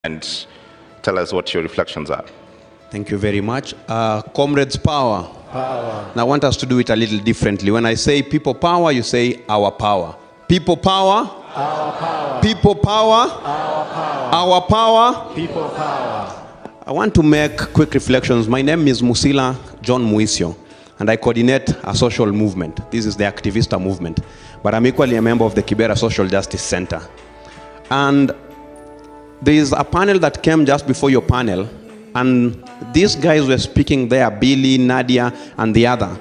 and tell us what your reflections are. Thank you very much. Comrades, power. Power. Now I want us to do it a little differently. When I say people power, you say our power. People power. Our power. People power. Our power. Our power. People power. I want to make quick reflections. My name is Musila John Muisio, and I coordinate a social movement. This is the Activista movement. But I'm equally a member of the Kibera Social Justice Center. And there is a panel that came just before your panel, and these guys were speaking there, Billy, Nadia, and the other.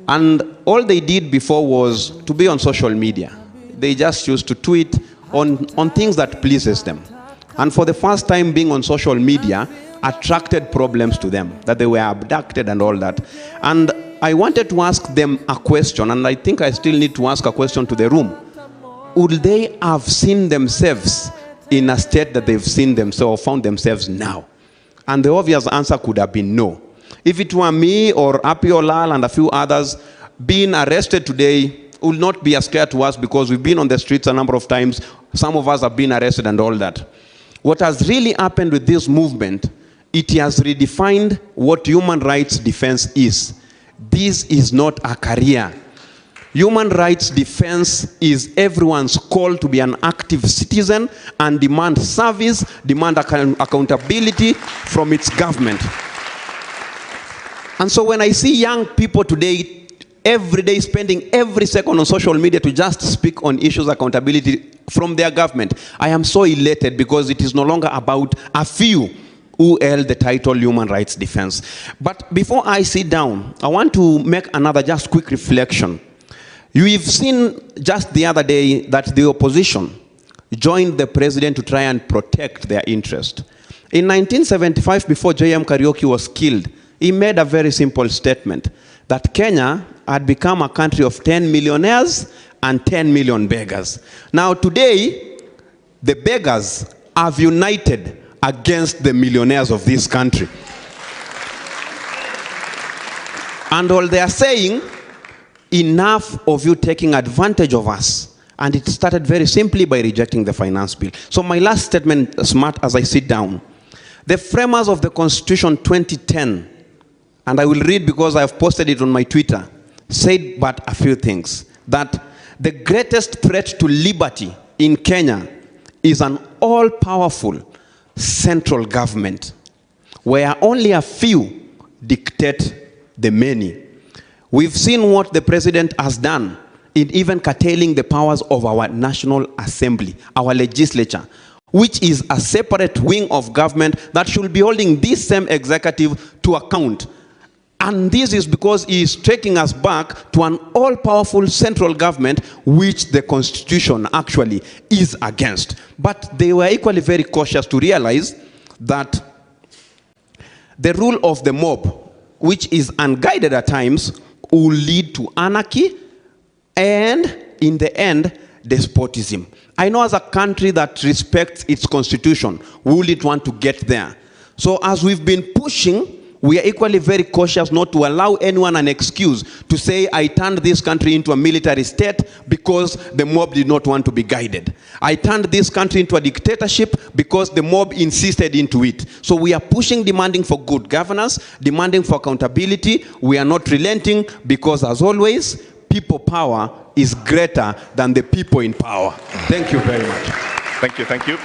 And all they did before was to be on social media. They just used to tweet on things that pleases them. And for the first time, being on social media attracted problems to them, that they were abducted and all that. And I wanted to ask them a question, and I think I still need to ask a question to the room. Would they have seen themselves in a state that they've seen themselves, found themselves now? And the obvious answer could have been no. If it were me or Apiolal and a few others, being arrested today will not be a scare to us because we've been on the streets a number of times. Some of us have been arrested and all that. What has really happened with this movement, it has redefined what human rights defense is. This is not a career. Human rights defense is everyone's call to be an active citizen and demand service, demand accountability from its government. And so when I see young people today, every day spending every second on social media to just speak on issues of accountability from their government, I am so elated because it is no longer about a few who held the title human rights defense. But before I sit down, I want to make another just quick reflection. You've seen just the other day that the opposition joined the president to try and protect their interest. In 1975, before J.M. Kariuki was killed, he made a very simple statement that Kenya had become a country of 10 millionaires and 10 million beggars. Now today, the beggars have united against the millionaires of this country. And all they are saying, enough of you taking advantage of us. And it started very simply by rejecting the finance bill. So my last statement, smart as I sit down. The framers of the Constitution 2010, and I will read because I have posted it on my Twitter, said but a few things. That the greatest threat to liberty in Kenya is an all-powerful central government where only a few dictate the many. We've seen what the president has done in even curtailing the powers of our National Assembly, our legislature, which is a separate wing of government that should be holding this same executive to account. And this is because he is taking us back to an all-powerful central government, which the Constitution actually is against. But they were equally very cautious to realize that the rule of the mob, which is unguided at times, will lead to anarchy and, in the end, despotism. I know as a country that respects its constitution, we wouldn't want to get there. So as we've been pushing, we are equally very cautious not to allow anyone an excuse to say, I turned this country into a military state because the mob did not want to be guided. I turned this country into a dictatorship because the mob insisted into it. So we are pushing, demanding for good governance, demanding for accountability. We are not relenting because, as always, people power is greater than the people in power. Thank you very much. Thank you.